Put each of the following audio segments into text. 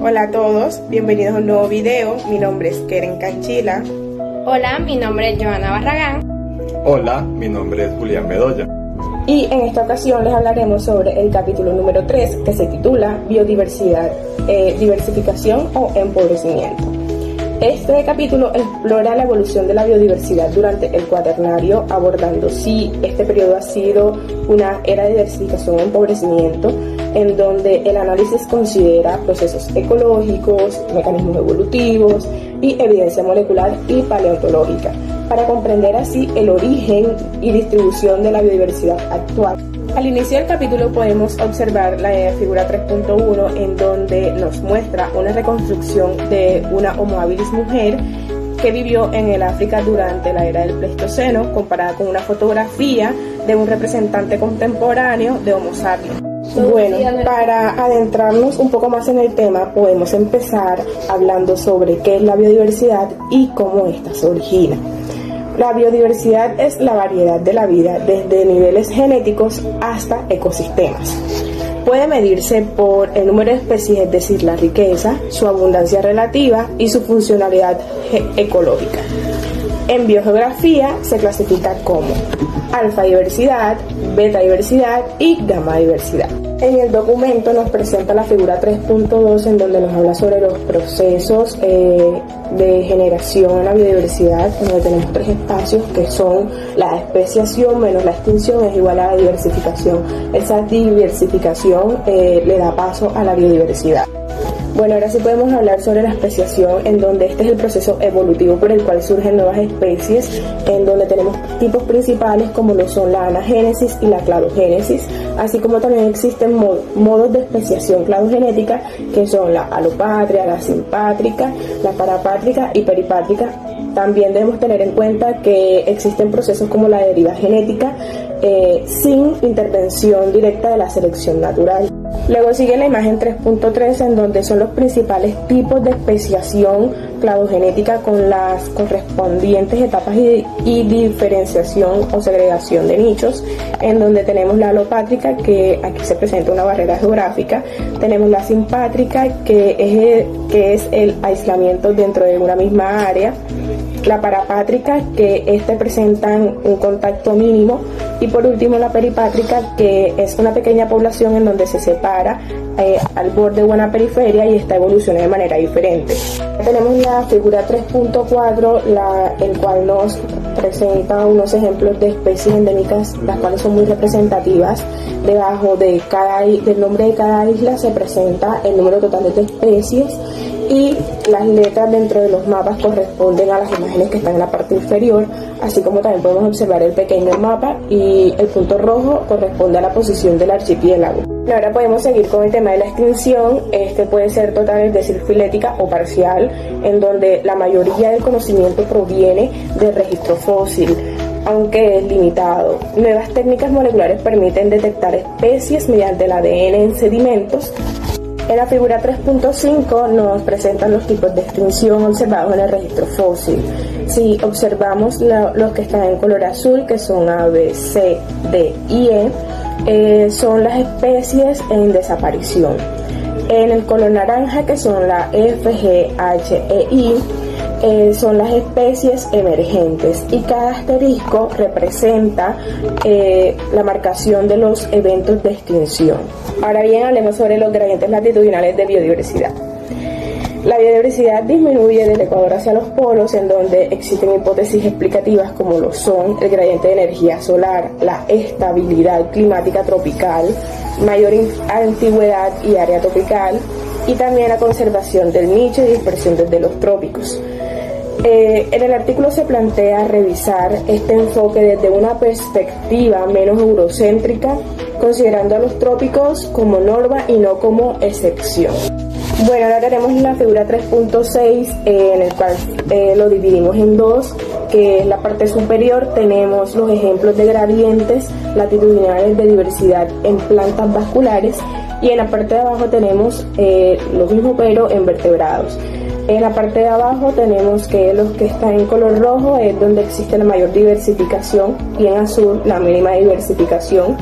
Hola a todos, bienvenidos a un nuevo video. Mi nombre es Keren Canchila. Hola, mi nombre es Joana Barragán. Hola, mi nombre es Julián Bedoya. Y en esta ocasión les hablaremos sobre el capítulo número 3, que se titula Biodiversidad, diversificación o empobrecimiento. Este capítulo explora la evolución de la biodiversidad durante el Cuaternario, abordando si este periodo ha sido una era de diversificación o empobrecimiento, en donde el análisis considera procesos ecológicos, mecanismos evolutivos y evidencia molecular y paleontológica, para comprender así el origen y distribución de la biodiversidad actual. Al inicio del capítulo podemos observar la figura 3.1, en donde nos muestra una reconstrucción de una Homo habilis mujer que vivió en el África durante la era del Pleistoceno, comparada con una fotografía de un representante contemporáneo de Homo sapiens. Bueno, para adentrarnos un poco más en el tema, podemos empezar hablando sobre qué es la biodiversidad y cómo ésta se origina. La biodiversidad es la variedad de la vida desde niveles genéticos hasta ecosistemas. Puede medirse por el número de especies, es decir, la riqueza, su abundancia relativa y su funcionalidad ecológica. En biogeografía se clasifica como alfa diversidad, beta diversidad y gamma diversidad. En el documento nos presenta la figura 3.2, en donde nos habla sobre los procesos de generación en la biodiversidad, en donde tenemos tres espacios que son la especiación menos la extinción es igual a la diversificación. Esa diversificación le da paso a la biodiversidad. Bueno, ahora sí podemos hablar sobre la especiación, en donde este es el proceso evolutivo por el cual surgen nuevas especies, en donde tenemos tipos principales como lo son la anagénesis y la cladogénesis, así como también existen modos de especiación cladogenética, que son la alopatria, la simpátrica, la parapátrica y peripátrica. También debemos tener en cuenta que existen procesos como la deriva genética sin intervención directa de la selección natural. Luego sigue la imagen 3.3, en donde son los principales tipos de especiación cladogenética con las correspondientes etapas y diferenciación o segregación de nichos, en donde tenemos la alopátrica, que aquí se presenta una barrera geográfica, tenemos la simpátrica, que es el aislamiento dentro de una misma área, la parapátrica, que presentan un contacto mínimo, y por último la peripátrica, que es una pequeña población en donde se separa al borde de una periferia y esta evoluciona de manera diferente. Tenemos la figura 3.4, el cual nos presenta unos ejemplos de especies endémicas, las cuales son muy representativas. Debajo del nombre de cada isla se presenta el número total de especies, y las letras dentro de los mapas corresponden a las imágenes que están en la parte inferior, así como también podemos observar el pequeño mapa, y el punto rojo corresponde a la posición del archipiélago. Ahora podemos seguir con el tema de la extinción. Este puede ser total, es decir, filética o parcial, en donde la mayoría del conocimiento proviene del registro fósil, aunque es limitado. Nuevas técnicas moleculares permiten detectar especies mediante el ADN en sedimentos. En la figura 3.5 nos presentan los tipos de extinción observados en el registro fósil. Si observamos los que están en color azul, que son A, B, C, D y E, son las especies en desaparición. En el color naranja, que son la F, G, H, E, I, son las especies emergentes, y cada asterisco representa la marcación de los eventos de extinción. Ahora bien, hablemos sobre los gradientes latitudinales de biodiversidad. La biodiversidad disminuye del Ecuador hacia los polos, en donde existen hipótesis explicativas como lo son el gradiente de energía solar, la estabilidad climática tropical, mayor antigüedad y área tropical, y también la conservación del nicho y dispersión desde los trópicos. En el artículo se plantea revisar este enfoque desde una perspectiva menos eurocéntrica, considerando a los trópicos como norma y no como excepción. Bueno, ahora tenemos la figura 3.6, en el cual lo dividimos en dos, que es la parte superior. Tenemos los ejemplos de gradientes latitudinales de diversidad en plantas vasculares, y en la parte de abajo tenemos lo mismo pero en vertebrados. En la parte de abajo tenemos que los que están en color rojo es donde existe la mayor diversificación, y en azul la mínima diversificación.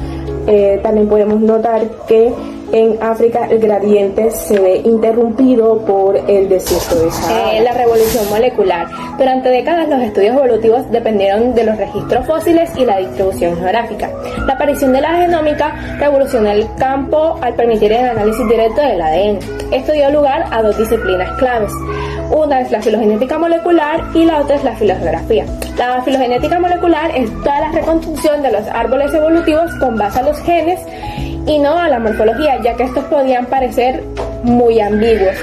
También podemos notar que en África el gradiente se ve interrumpido por el desierto de Sahara. La revolución molecular. Durante décadas los estudios evolutivos dependieron de los registros fósiles y la distribución geográfica. La aparición de la genómica revolucionó el campo al permitir el análisis directo del ADN. Esto dio lugar a dos disciplinas claves. Una es la filogenética molecular y la otra es la filogeografía. La filogenética molecular es toda la reconstrucción de los árboles evolutivos con base a los genes y no a la morfología, ya que estos podían parecer muy ambiguos.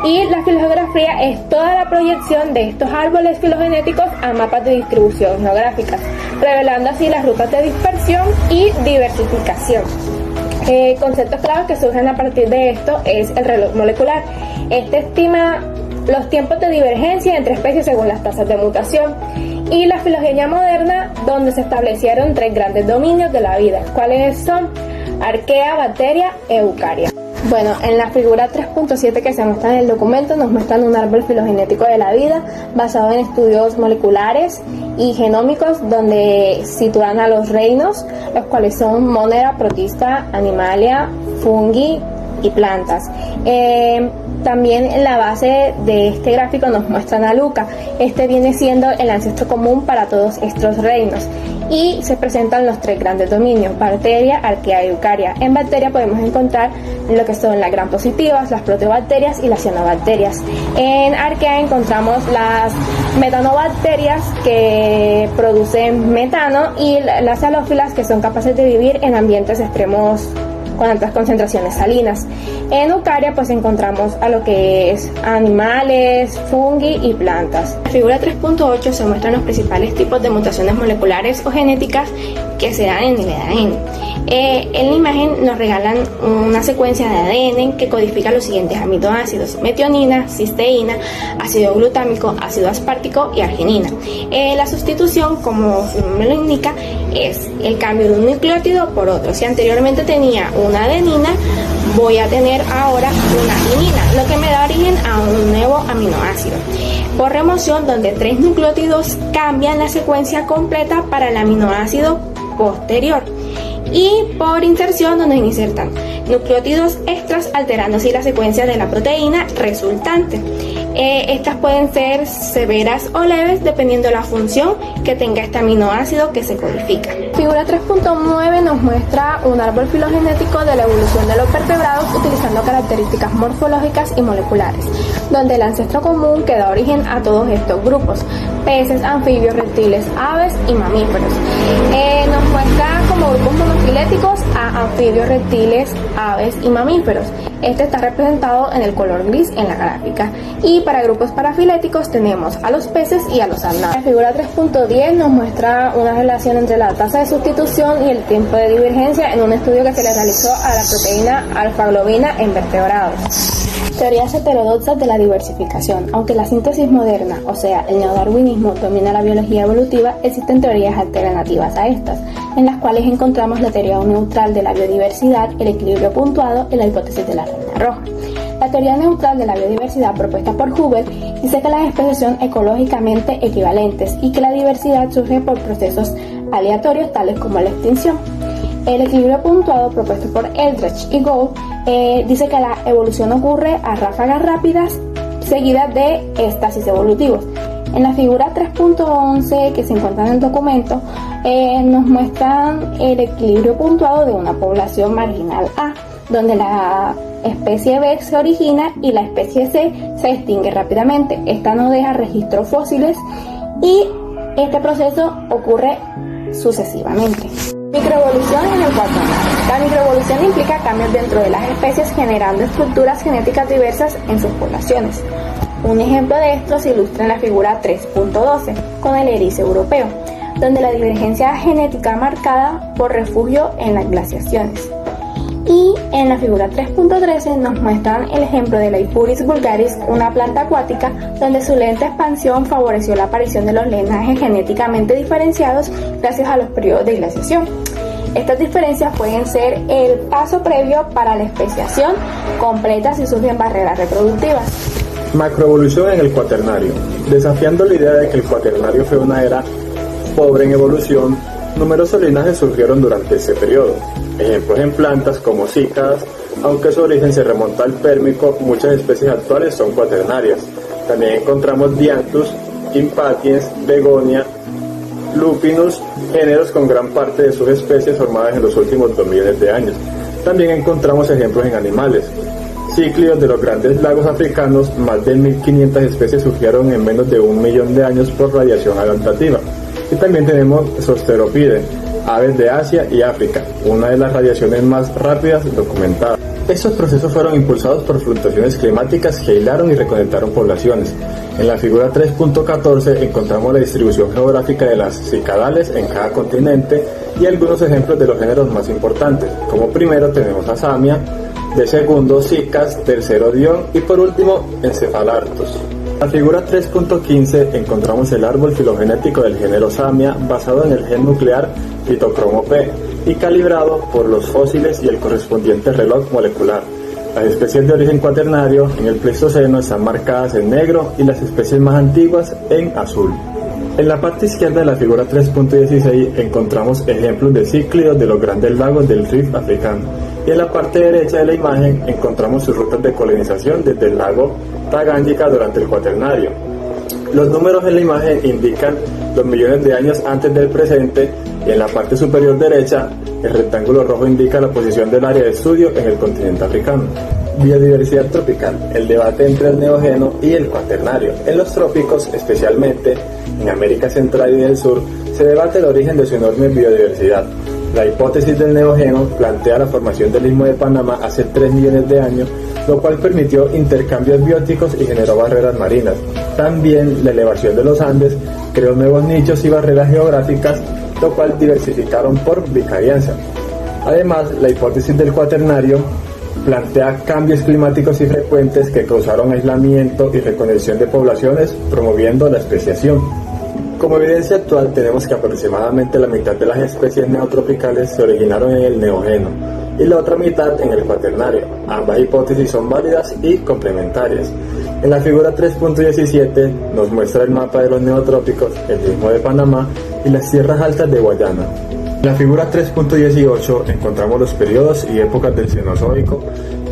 Y la filogeografía es toda la proyección de estos árboles filogenéticos a mapas de distribución geográficas, revelando así las rutas de dispersión y diversificación. Conceptos claves que surgen a partir de esto es el reloj molecular. Este estima los tiempos de divergencia entre especies según las tasas de mutación, y la filogenia moderna, donde se establecieron tres grandes dominios de la vida, cuáles son arquea, bacteria e eucaria. Bueno, en la figura 3.7 que se muestra en el documento nos muestran un árbol filogenético de la vida basado en estudios moleculares y genómicos, donde sitúan a los reinos, los cuales son Monera, Protista, Animalia, Fungi y plantas. También en la base de este gráfico nos muestran a Luca. Este viene siendo el ancestro común para todos estos reinos. Y se presentan los tres grandes dominios: bacteria, arquea y eucaria. En bacteria podemos encontrar lo que son las gram positivas, las proteobacterias y las cianobacterias. En arquea encontramos las metanobacterias, que producen metano, y las halófilas, que son capaces de vivir en ambientes extremos con altas concentraciones salinas. En eucaria pues encontramos a lo que es animales, fungi y plantas. En la figura 3.8 se muestran los principales tipos de mutaciones moleculares o genéticas que se dan en el ADN. En la imagen nos regalan una secuencia de ADN que codifica los siguientes aminoácidos: metionina, cisteína, ácido glutámico, ácido aspartico y arginina. La sustitución, como su nombre lo indica, es el cambio de un nucleótido por otro. Si anteriormente tenía una adenina, voy a tener ahora una arginina, lo que me da origen a un nuevo aminoácido. Por remoción, donde tres nucleótidos cambian la secuencia completa para el aminoácido posterior. Y por inserción, donde insertan nucleótidos extras, alterando así la secuencia de la proteína resultante. Estas pueden ser severas o leves dependiendo de la función que tenga este aminoácido que se codifica. Figura 3.9 nos muestra un árbol filogenético de la evolución de los vertebrados utilizando características morfológicas y moleculares, donde el ancestro común que da origen a todos estos grupos: peces, anfibios, reptiles, aves y mamíferos. Nos muestra como grupos monofiléticos a anfibios, reptiles, aves y mamíferos. Este está representado en el color gris en la gráfica. Y para grupos parafiléticos tenemos a los peces y a los andados. La figura 3.10 nos muestra una relación entre la tasa de sustitución y el tiempo de divergencia en un estudio que se le realizó a la proteína alfa-globina en vertebrados. Teorías heterodoxas de la diversificación. Aunque la síntesis moderna, o sea, el neodarwinismo, domina la biología evolutiva, existen teorías alternativas a estas, en las cuales encontramos la teoría neutral de la biodiversidad, el equilibrio puntuado y la hipótesis de la reina roja. La teoría neutral de la biodiversidad, propuesta por Huber, dice que las especies son ecológicamente equivalentes y que la diversidad surge por procesos aleatorios tales como la extinción. El equilibrio puntuado, propuesto por Eldredge y Gould, dice que la evolución ocurre a ráfagas rápidas seguidas de estasis evolutivos. En la figura 3.11 que se encuentra en el documento, nos muestran el equilibrio puntuado de una población marginal A, donde la especie B se origina y la especie C se extingue rápidamente. Esta no deja registros fósiles y este proceso ocurre sucesivamente. Microevolución en el cuaternario. La microevolución implica cambios dentro de las especies generando estructuras genéticas diversas en sus poblaciones. Un ejemplo de esto se ilustra en la figura 3.12 con el erice europeo, donde la divergencia genética marcada por refugio en las glaciaciones. Y en la figura 3.13 nos muestran el ejemplo de la Ipuris vulgaris, una planta acuática donde su lenta expansión favoreció la aparición de los linajes genéticamente diferenciados gracias a los periodos de glaciación. Estas diferencias pueden ser el paso previo para la especiación completa si surgen barreras reproductivas. Macroevolución en el cuaternario. Desafiando la idea de que el cuaternario fue una era pobre en evolución, numerosos linajes surgieron durante ese periodo. Ejemplos en plantas como cícadas, Aunque su origen se remonta al Pérmico, muchas especies actuales son cuaternarias. También encontramos Dianthus, Impatiens, Begonia, Lupinus, géneros con gran parte de sus especies formadas en los últimos 2 millones de años. También encontramos ejemplos en animales. Cíclidos de los grandes lagos africanos, más de 1500 especies surgieron en menos de 1 millón de años por radiación adaptativa. Y también tenemos Sosteropidae, aves de Asia y África, una de las radiaciones más rápidas documentadas. Estos procesos fueron impulsados por fluctuaciones climáticas que aislaron y reconectaron poblaciones. En la figura 3.14 encontramos la distribución geográfica de las cicadales en cada continente y algunos ejemplos de los géneros más importantes. Como primero tenemos a Samia, de segundo Cicas, tercero Dion y por último Encephalartos. En la figura 3.15 encontramos el árbol filogenético del género Samia basado en el gen nuclear Phytochroma P y calibrado por los fósiles y el correspondiente reloj molecular. Las especies de origen cuaternario en el Pleistoceno están marcadas en negro y las especies más antiguas en azul. En la parte izquierda de la figura 3.16 encontramos ejemplos de cíclidos de los grandes lagos del Rift africano y en la parte derecha de la imagen encontramos sus rutas de colonización desde el lago Tanganyika durante el cuaternario. Los números en la imagen indican los millones de años antes del presente y en la parte superior derecha el rectángulo rojo indica la posición del área de estudio en el continente africano. Biodiversidad tropical, el debate entre el neógeno y el cuaternario. En los trópicos, especialmente en América Central y del Sur, se debate el origen de su enorme biodiversidad. La hipótesis del neógeno plantea la formación del Istmo de Panamá hace 3 millones de años, lo cual permitió intercambios bióticos y generó barreras marinas. También la elevación de los Andes creó nuevos nichos y barreras geográficas, lo cual diversificaron por vicarianza. Además, la hipótesis del cuaternario plantea cambios climáticos y frecuentes que causaron aislamiento y reconexión de poblaciones, promoviendo la especiación. Como evidencia actual tenemos que aproximadamente la mitad de las especies neotropicales se originaron en el neógeno y la otra mitad en el cuaternario. Ambas hipótesis son válidas y complementarias. En la figura 3.17 nos muestra el mapa de los neotrópicos, el Istmo de Panamá y las tierras altas de Guayana. En la figura 3.18 encontramos los periodos y épocas del Cenozoico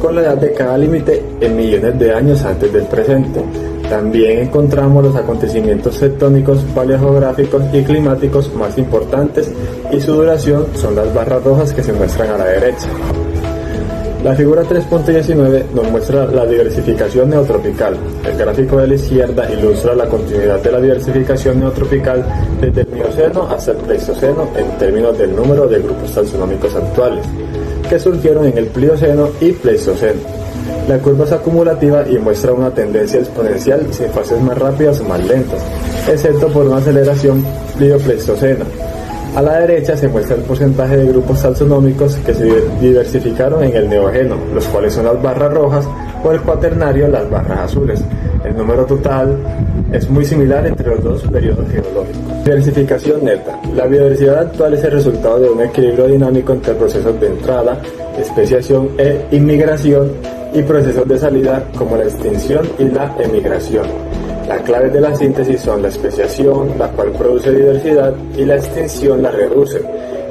con la edad de cada límite en millones de años antes del presente. También encontramos los acontecimientos tectónicos, paleogeográficos y climáticos más importantes y su duración son las barras rojas que se muestran a la derecha. La figura 3.19 nos muestra la diversificación neotropical. El gráfico de la izquierda ilustra la continuidad de la diversificación neotropical desde el Mioceno hasta el Pleistoceno en términos del número de grupos taxonómicos actuales, que surgieron en el Plioceno y Pleistoceno. La curva es acumulativa y muestra una tendencia exponencial sin fases más rápidas o más lentas, excepto por una aceleración plio-pleistocena. A la derecha se muestra el porcentaje de grupos taxonómicos que se diversificaron en el neógeno, los cuales son las barras rojas, o el cuaternario, las barras azules. El número total es muy similar entre los dos periodos geológicos. Diversificación neta. La biodiversidad actual es el resultado de un equilibrio dinámico entre procesos de entrada, especiación e inmigración y procesos de salida como la extinción y la emigración. Las claves de la síntesis son la especiación, la cual produce diversidad, y la extinción la reduce.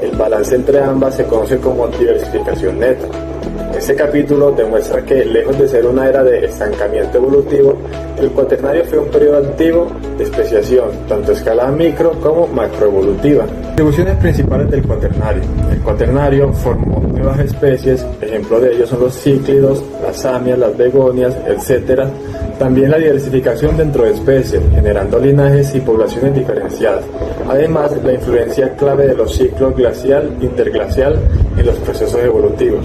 El balance entre ambas se conoce como diversificación neta. Este capítulo demuestra que, lejos de ser una era de estancamiento evolutivo, el cuaternario fue un periodo activo de especiación, tanto a escala micro como macroevolutiva. Distribuciones principales del cuaternario. El cuaternario formó nuevas especies, ejemplo de ellos son los cíclidos, las samias, las begonias, etc. También la diversificación dentro de especies, generando linajes y poblaciones diferenciadas. Además, la influencia clave de los ciclos glacial e interglacial en los procesos evolutivos.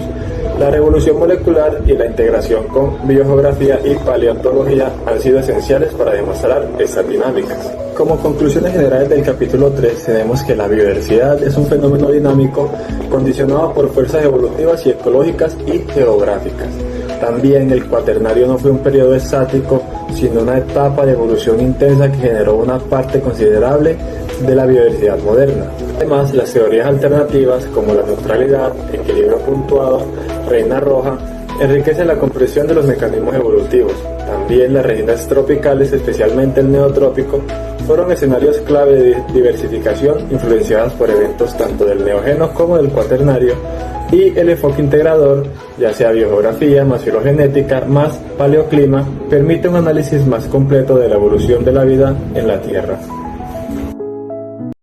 La revolución molecular y la integración con biogeografía y paleontología han sido esenciales para demostrar estas dinámicas. Como conclusiones generales del capítulo 3, tenemos que la biodiversidad es un fenómeno dinámico condicionado por fuerzas evolutivas y ecológicas y geográficas. También el cuaternario no fue un periodo estático, sino una etapa de evolución intensa que generó una parte considerable de la biodiversidad moderna. Además, las teorías alternativas como la neutralidad, equilibrio puntuado, reina roja, enriquecen la comprensión de los mecanismos evolutivos. También las regiones tropicales, especialmente el neotrópico, fueron escenarios clave de diversificación influenciadas por eventos tanto del neógeno como del cuaternario, y el enfoque integrador ya sea biogeografía, más filogenética, más paleoclima, permite un análisis más completo de la evolución de la vida en la Tierra.